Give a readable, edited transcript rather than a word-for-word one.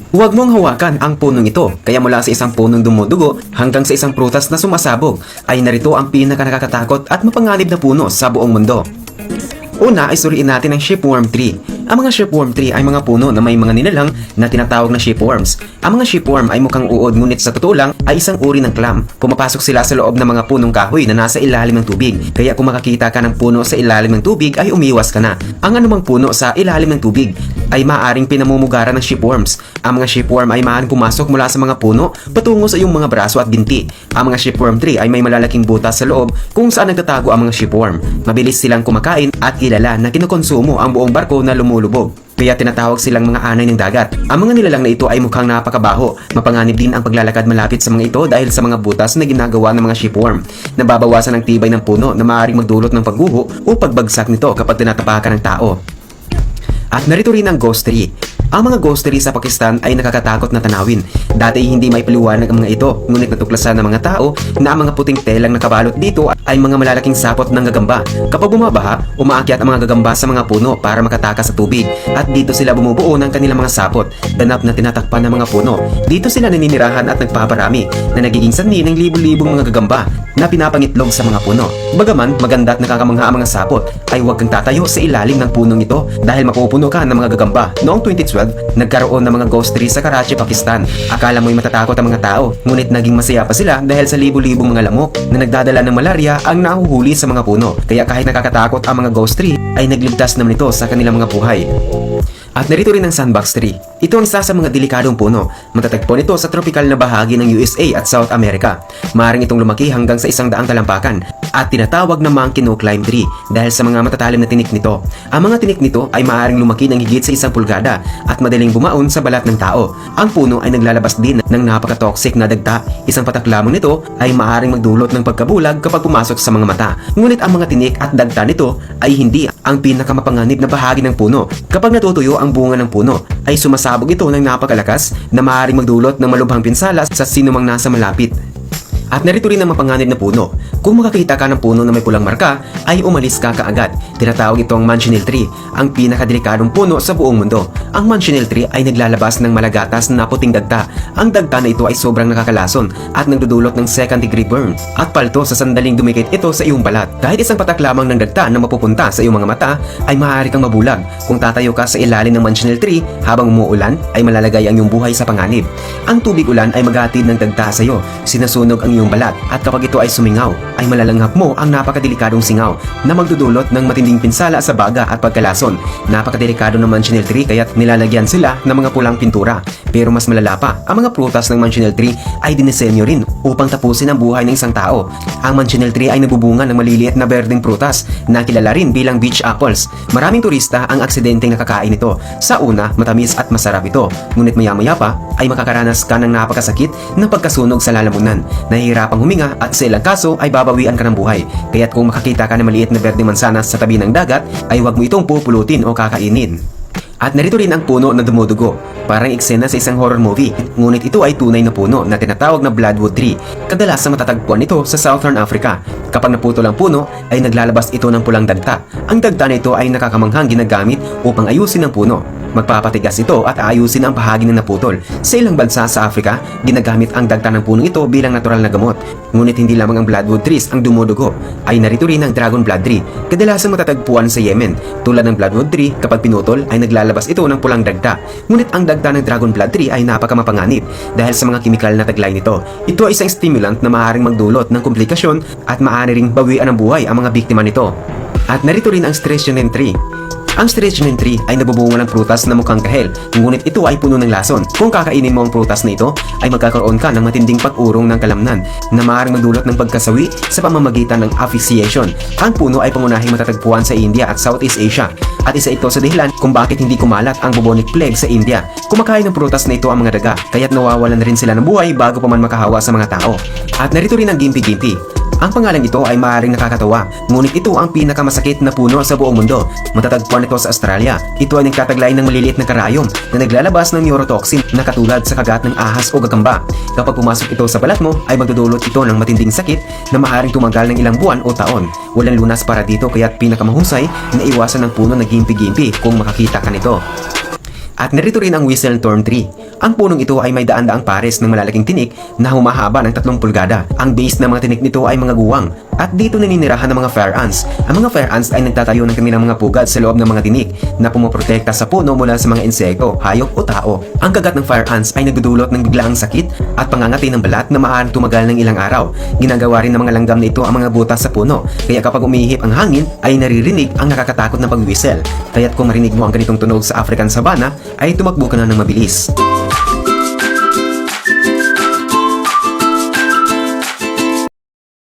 Huwag mong hawakan ang punong ito, kaya mula sa isang punong dumudugo hanggang sa isang prutas na sumasabog ay narito ang pinakanakakatakot at mapanganib na puno sa buong mundo. Una ay suriin natin ang shipworm tree. Ang mga shipworm tree ay mga puno na may mga nilalang na tinatawag na shipworms. Ang mga shipworm ay mukhang uod ngunit sa totoo lang ay isang uri ng clam. Pumapasok sila sa loob ng mga punong kahoy na nasa ilalim ng tubig. Kaya kung makakita ka ng puno sa ilalim ng tubig ay umiwas ka na. Ang anumang puno sa ilalim ng tubig ay maaaring pinamumugaran ng shipworms. Ang mga shipworm ay maaaring pumasok mula sa mga puno patungo sa iyong mga braso at binti. Ang mga shipworm tree ay may malalaking butas sa loob kung saan nagtatago ang mga shipworm. Mabilis silang kumakain at kilala na kinukonsumo ang buong barko na lumulubog. Kaya tinatawag silang mga anay ng dagat. Ang mga nilalang na ito ay mukhang napakabaho. Mapanganib din ang paglalakad malapit sa mga ito dahil sa mga butas na ginagawa ng mga shipworm. Nababawasan ang tibay ng puno na maaaring magdulot ng pagguho o pagbagsak nito kapag tinatapakan ng tao. At narito rin ang ghost tree. Ang mga ghost tree sa Pakistan ay nakakatakot na tanawin. Dati hindi may paliwanag ang mga ito, ngunit natuklasan ng mga tao na ang mga puting telang nakabalot dito ay mga malalaking sapot ng gagamba. Kapag bumabaha, umaakyat ang mga gagamba sa mga puno para makatakas sa tubig at dito sila bumubuo ng kanilang mga sapot, ganap na tinatakpan ng mga puno. Dito sila naninirahan at nagpaparami na nagiging sanhi ng libu-libong mga gagamba na pinapangitlog sa mga puno. Bagaman maganda at nakakamangha ang mga sapot, ay huwag kang tatayo sa ilalim ng punong ito dahil mapupuno ka ng mga gagamba. Noong 2012, nagkaroon ng mga ghost tree sa Karachi, Pakistan. Akala mo'y matatakot ang mga tao, ngunit naging masaya pa sila dahil sa libu-libong mga lamok na nagdadala ng malaria ang nahuhuli sa mga puno. Kaya kahit nakakatakot ang mga ghost tree, ay nagligtas naman ito sa kanilang mga buhay. At narito rin ang sandbox tree. Ito ang isa sa mga delikadong puno. Matatagpuan ito sa tropical na bahagi ng USA at South America. Maaring itong lumaki hanggang sa 100 talampakan at tinatawag na monkey no climb tree dahil sa mga matatalim na tinik nito. Ang mga tinik nito ay maaaring lumaki ng higit sa 1 pulgada at madaling bumaon sa balat ng tao. Ang puno ay naglalabas din ng napaka-toxic na dagta. Isang patak lamang nito ay maaaring magdulot ng pagkabulag kapag pumasok sa mga mata. Ngunit ang mga tinik at dagta nito ay hindi ang pinakamapanganib na bahagi ng puno. Kapag natutuyo ang bunga ng puno, ay sumasabog ito ng napakalakas na maaaring magdulot ng malubhang pinsala sa sinumang nasa malapit. At narito rin ang mapanganib na puno. Kung makakita ka ng puno na may pulang marka, ay umalis ka kaagad. Tinatawag itong manchineel tree, ang pinakadelikadong puno sa buong mundo. Ang manchineel tree ay naglalabas ng malagatas na puting dagta. Ang dagta na ito ay sobrang nakakalason at nagdudulot ng second degree burn at palto sa sandaling dumikit ito sa iyong balat. Kahit isang patak lamang ng dagta na mapupunta sa iyong mga mata, ay maaari kang mabulag. Kung tatayo ka sa ilalim ng manchineel tree habang umuulan, ay malalagay ang iyong buhay sa panganib. Ang tubig ulan ay maghatid ng dagta sa iyo, sinasunog ang iyong balat at kapag ito ay sumingaw, ay malalanghap mo ang napakadelikadong singaw na magdudulot ng matinding pinsala sa baga at pagkalason. Napakadelikado ng manchineel tree kaya't nilalagyan sila ng mga pulang pintura. Pero mas malala pa, ang mga prutas ng manchineel tree ay dinisenyo rin upang tapusin ang buhay ng isang tao. Ang manchineel tree ay nabubunga ng maliliit na berdeng prutas na kilala rin bilang beach apples. Maraming turista ang aksidenteng nakakain ito. Sa una, matamis at masarap ito. Ngunit maya-maya pa ay makakaranas ka ng napakasakit na pagkasunog sa lalamunan. Nahihirapang huminga at sa ilang kaso ay babawian ka ng buhay. Kaya't kung makakita ka ng maliit na berdeng mansanas sa tabi ng dagat, ay huwag mo itong pupulutin o kakainin. At narito rin ang puno na dumudugo. Parang eksena sa isang horror movie, ngunit ito ay tunay na puno na tinatawag na bloodwood tree. Kadalasan matatagpuan ito sa Southern Africa. Kapag naputol ang puno, ay naglalabas ito ng pulang dagta. Ang dagta na ito ay nakakamanghang ginagamit upang ayusin ang puno. Magpapatigas ito at aayusin ang bahagi ng naputol. Sa ilang bansa sa Africa, ginagamit ang dagta ng punong ito bilang natural na gamot. Ngunit hindi lamang ang bloodwood trees ang dumudugo, ay narito rin ang dragon blood tree. Kadalasan matatagpuan sa Yemen. Tulad ng bloodwood tree, kapag pinutol ay naglalabas ito ng pulang dagta. Ngunit ang dagta ng dragon blood tree ay napakamapanganib dahil sa mga kimikal na taglay nito. Ito ay isang stimulant na maaaring magdulot ng komplikasyon at maaari ring bawian ng buhay ang mga biktima nito. At narito rin ang stretchionine tree. Ang stretchionine tree ay nabubunga ng prutas na mukhang kahel, ngunit ito ay puno ng lason. Kung kakainin mo ang prutas na ito, ay magkakaroon ka ng matinding pag-urong ng kalamnan na maaaring magdulot ng pagkasawi sa pamamagitan ng asphyxiation. Ang puno ay pangunahing matatagpuan sa India at Southeast Asia at isa ito sa dahilan kung bakit hindi kumalat ang bubonic plague sa India. Kumakain ng prutas na ito ang mga daga, kaya't nawawalan na rin sila ng buhay bago pa man makahawa sa mga tao. At narito rin ang gimpy-gimpy. Ang pangalan ito ay maaaring nakakatawa, ngunit ito ang pinakamasakit na puno sa buong mundo. Matatagpuan ito sa Australia. Ito ay nagtataglay ng maliliit na karayom na naglalabas ng neurotoxin na katulad sa kagat ng ahas o gagamba. Kapag pumasok ito sa balat mo, ay magdudulot ito ng matinding sakit na maaaring tumagal ng ilang buwan o taon. Walang lunas para dito kaya't pinakamahusay na iwasan ng puno na gimpy-gimpy kung makakita ka nito. At narito rin ang whistle thorn tree. Ang punong ito ay may daan-daang pares ng malalaking tinik na humahaba ng 3 pulgada. Ang base ng mga tinik nito ay mga guwang at dito naninirahan ng mga fire ants. Ang mga fire ants ay nagtatayo ng kanilang mga pugad sa loob ng mga tinik na pumoprotekta sa puno mula sa mga insekto, hayop o tao. Ang kagat ng fire ants ay nagdudulot ng biglaang sakit at pangangati ng balat na maaaring tumagal ng ilang araw. Ginagawa rin ng mga langgam na ito ang mga butas sa puno, kaya kapag umihip ang hangin ay naririnig ang nakakatakot na pag-whistle. Kaya't kung marinig mo ang ganitong tunog sa African savanna ay tumakbo ka na ng mabilis.